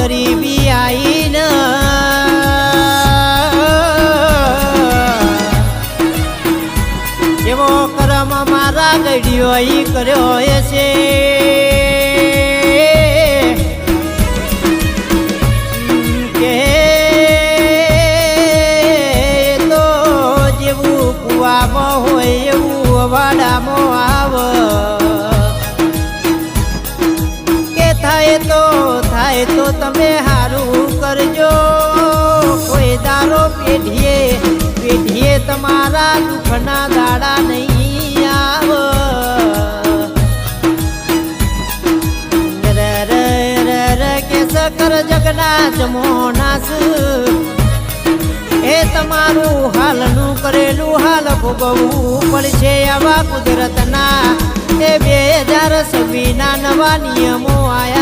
ગરીબી આઈને એવો કરમ મારા ગઢિયો ઈ કર્યો છે કે તો જેવું કુવામાં હોય એવું વાડામાં આવ થાય તો તમે હારું કરજો કોઈ દારો પેઢીએ તમારા દુઃખના દાડા નહીં આવ કે સકર જગના જમોનાસ એ તમારું હાલનું કરેલું હાલ ભોગવવું પડશે આવા કુદરતના એ 2026 નવા નિયમો આયા